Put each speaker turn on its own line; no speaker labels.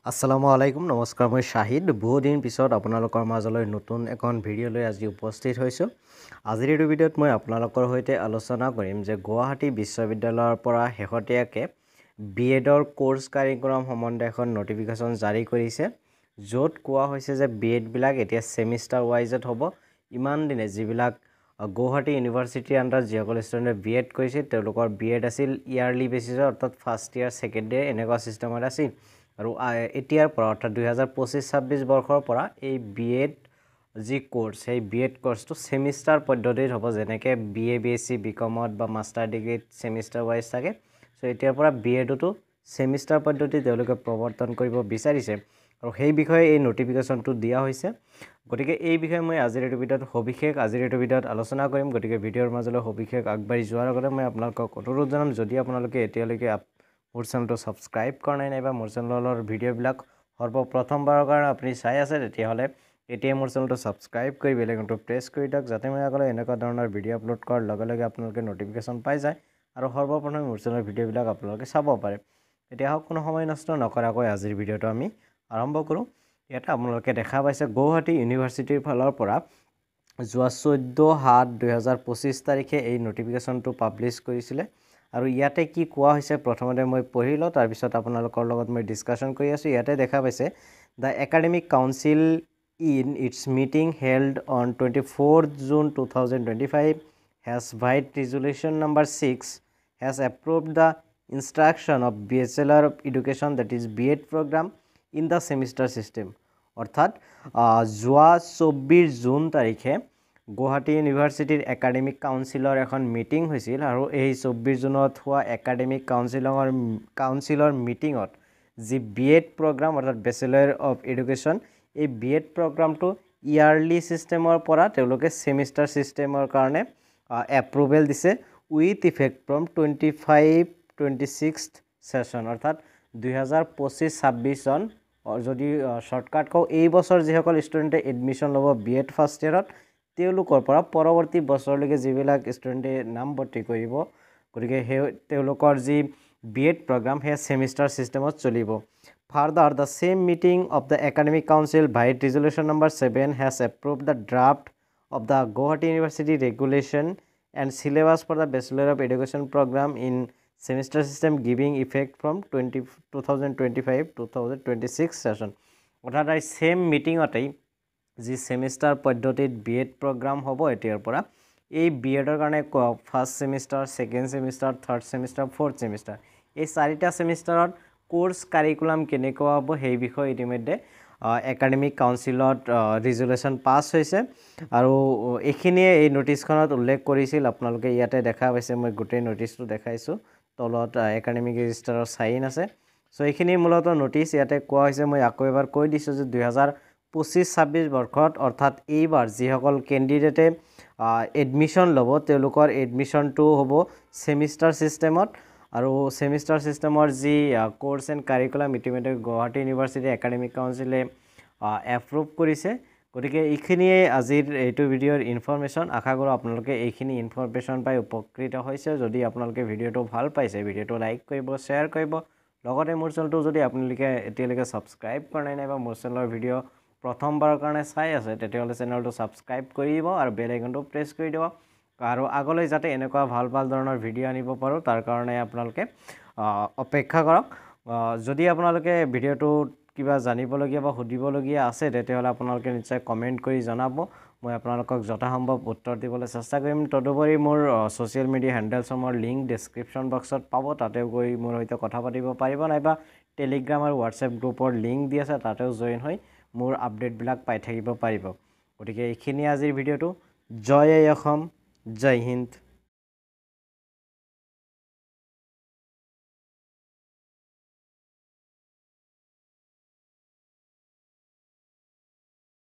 আসসালামু আলাইকুম নমস্কাৰ মই শাহিদ বহু দিন পিছত আপোনালোকৰ মাজলৈ নতুন এখন ভিডিঅ' লৈ আজি উপস্থিত হৈছোঁ আজিৰ এই ভিডিঅ'ত মই আপোনালোকৰ সৈতে আলোচনা কৰিম যে গুৱাহাটী বিশ্ববিদ্যালয়ৰ পৰা শেহতীয়াকৈ বিএডৰ কোৰ্স কাৰিকুলাম সম্বন্ধে এখন নটিফিকেশ্যন জাৰি কৰিছে য'ত কোৱা হৈছে যে বিএড বিলাক এতিয়া সেমিস্টাৰ ওয়াইজত হ'ব ইমান দিনে যিবিলাক গুৱাহাটী ইউনিভাৰ্চিটিৰ আন্ডাৰ যিসকল ষ্টুডেণ্টে বিএড কৰিছিল তেওঁলোকৰ বিএড আছিল ইয়াৰলি বেচিছত অৰ্থাৎ ফাৰ্ষ্ট ইয়াৰ ছেকেণ্ড ইয়াৰ এনেকুৱা চিষ্টেমত আছিল আৰু এতিয়াৰ পৰা অৰ্থাৎ 2025-26 বৰ্ষৰ পৰা এই বিএড যি কোৰ্স সেই বিএড কোৰ্সটো সেমিস্টাৰ পদ্ধতিত হ'ব যেনেকৈ বিএ বিএসসি বিকমত বা মাষ্টাৰ ডিগ্ৰীত সেমিস্টাৰ ওয়াইজ থাকে সো এতিয়াৰ পৰা বিএডটো সেমিস্টাৰ পদ্ধতি তেওঁলোকে প্ৰৱৰ্তন কৰিব বিচাৰিছে আৰু সেই বিষয়ে এই নটিফিকেশ্যনটো দিয়া হৈছে গতিকে এই বিষয়ে মই আজিৰ এই ভিডিঅ'ত সবিশেষ আজিৰ এই ভিডিঅ'ত আলোচনা কৰিম গতিকে ভিডিঅ'ৰ মাজলৈ সবিশেষ আগবাঢ়ি যোৱাৰ আগতে মই আপোনালোকক অনুৰোধ জনাম যদি আপোনালোকে এতিয়ালৈকে মোৰ চেনেলটো সাবস্ক্ৰাইব কৰা নাই বা মোৰ চেনেলৰ ভিডিঅ'বিলাক সৰ্বপ্ৰথমবাৰৰ কাৰণে আপুনি চাই আছে তেতিয়াহ'লে এতিয়া মোৰ চেনেলটো সাবস্ক্ৰাইব কৰি বেল আইকনটো প্ৰেছ কৰি দিয়ক যাতে মই আগলৈ এনেকুৱা ধৰণৰ ভিডিঅ' আপলোড কৰাৰ লগে লগে আপোনালোকে নটিফিকেশ্যন পাই যায় আৰু সৰ্বপ্ৰথমে মোৰ চেনেলৰ ভিডিঅ'বিলাক আপোনালোকে চাব পাৰে এতিয়া হওক কোনো সময় নষ্ট নকৰাকৈ আজিৰ ভিডিঅ'টো আমি আৰম্ভ কৰোঁ ইয়াতে আপোনালোকে দেখা পাইছে গুৱাহাটী ইউনিভাৰ্চিটিৰ ফালৰ পৰা যোৱা 14/7/2025 তাৰিখে এই নটিফিকেশ্যনটো পাব্লিছ কৰিছিলে আৰু ইয়াতে কি কোৱা হৈছে প্ৰথমতে মই পঢ়িলো তাৰ পিছত আপোনালোকৰ লগত মই ডিসকাশন কৰি আছো ইয়াতে দেখা পাইছে the academic council in its meeting held on 24th June 2025 has vide resolution number 6 has approved the instruction of Bachelor of Education that is BEd program in the semester system অর্থাৎ যোৱা 24 June তাৰিখে গুৱাহাটী ইউনিভাৰ্চিটিৰ academic কাউন্সিলৰ এখন meeting হৈছিল আৰু এই 24 জুনত হোৱা একাডেমিক কাউন্সিলৰ মিটিংত যি বিএড প্ৰগ্ৰাম অৰ্থাৎ ব্যাচেলৰ অফ এডুকেশ্যন এই বিএড প্ৰগ্ৰামটো ইয়াৰলি সিস্টেমৰ পৰা তেওঁলোকে সেমিস্টাৰ সিস্টেমৰ কাৰণে এপ্ৰুভেল দিছে উইথ ইফেক্ট ফ্ৰম 25-26 সেশন অৰ্থাৎ 2025-26 সন যদি শৰ্টকাট কও এই বছৰ যিসকল ষ্টুডেণ্টে এডমিশন ল'ব বিএড ফাৰ্ষ্ট ইয়াৰত তেওঁলোকৰ পৰা পৰৱৰ্তী বছৰলৈকে যিবিলাক ষ্টুডেণ্টে নামভৰ্তি কৰিব গতিকে তেওঁলোকৰ যি বিএড প্ৰগ্ৰাম হে সেমিস্টাৰ সিস্টেমত চলিব Further, the same meeting of the Academic Council by Resolution number 7 has approved the draft of the Guwahati University Regulation and Syllabus for the Bachelor of Education program in semester system giving effect from 2025-2026 session. অৰ্থাৎ এই same মিটিংতেই যি সেমিস্টাৰ পদ্ধতিত BEd programme হ'ব এতিয়াৰ পৰা এই বিএডৰ কাৰণে first সেমিস্টাৰ second সেমিস্টাৰ third সেমিস্টাৰ fourth সেমিস্টাৰ এই চাৰিটা সেমিস্টাৰত কোৰ্স কাৰিকুলাম কেনেকুৱা হ'ব সেই বিষয়ে ইতিমধ্যে একাডেমিক কাউন্সিলত ৰিজল্যুশন পাস হৈছে আৰু এখিনিয়ে এই নোটিছখনত উল্লেখ কৰিছিল আপোনালোকে ইয়াতে দেখা পাইছে মই গোটেই নোটিছটো দেখাইছো তলত একাডেমিক ৰেজিষ্টাৰৰ সাইন আছে সো এখিনি মূলত নোটিছ ইয়াতে কোৱা হৈছে মই আকৌ এবাৰ কৈ দিছো যে 2025-26 বৰ্ষত অৰ্থাৎ এইবাৰ যিসকল ক্যান্ডিডেটে এডমিশন ল'ব তেওঁলোকৰ এডমিশনটো হ'ব সেমিস্টাৰ সিস্টেমত আৰু সেমিস্টাৰ সিস্টেমৰ যি কোৰ্স এণ্ড কাৰিকুলাম ইতিমধ্যে গুৱাহাটী ইউনিভাৰ্চিটি একাডেমিক কাউন্সিলে এপ্ৰুভ কৰিছে গতিকে এইখিনিয়ে আজিৰ এইটো ভিডিঅ'ৰ ইনফৰমেশন আশা কৰো আপোনালোকে এইখিনি ইনফৰমেশন পাই উপকৃত হৈছে যদি আপোনালোকে ভিডিঅ'টো ভাল পাইছে ভিডিঅ'টো লাইক কৰিব শেয়াৰ কৰিব লগতে মোৰ চেনেলটো যদি আপোনালোকে এতিয়ালৈকে সাবস্ক্ৰাইব কৰা নাই বা মোৰ চেনেলৰ ভিডিঅ' প্ৰথমবাৰৰ কাৰণে চাই আছে তেতিয়াহ'লে চেনেলটো সাবস্ক্ৰাইব কৰিব আৰু বেল আইকনটো প্ৰেছ কৰি দিব আৰু আগলৈ যাতে এনেকুৱা ভাল ভাল ধৰণৰ ভিডিঅ' আনিব পাৰো তাৰ কাৰণে আপোনালোকে অপেক্ষা কৰক যদি আপোনালোকে ভিডিঅ'টো কিবা জানিবলগীয়া বা সুধিবলগীয়া আছে তেতিয়াহ'লে আপোনালোকে নিশ্চয় কমেন্ট কৰি জনাব মই আপোনালোকক যথাসম্ভৱ উত্তৰ দিবলৈ চেষ্টা কৰিম তদুপৰি মোৰ সোশ্যাল মিডিয়া হ্যান্ডেলছৰ লিংক ডেসক্ৰিপচন বক্সত পাব তাতেও গৈ মোৰ সৈতে কথা পাতিব পাৰিব নাইবা টেলিগ্ৰাম আৰু হোৱাটছএপ গ্ৰুপৰ লিংক দি আছে তাতেও জয়েন হৈ মোৰ আপডেটবিলাক পাই থাকিব পাৰিব গতিকে এইখিনি আজিৰ ভিডিঅ'টো জয় অসম জয় হিন্দ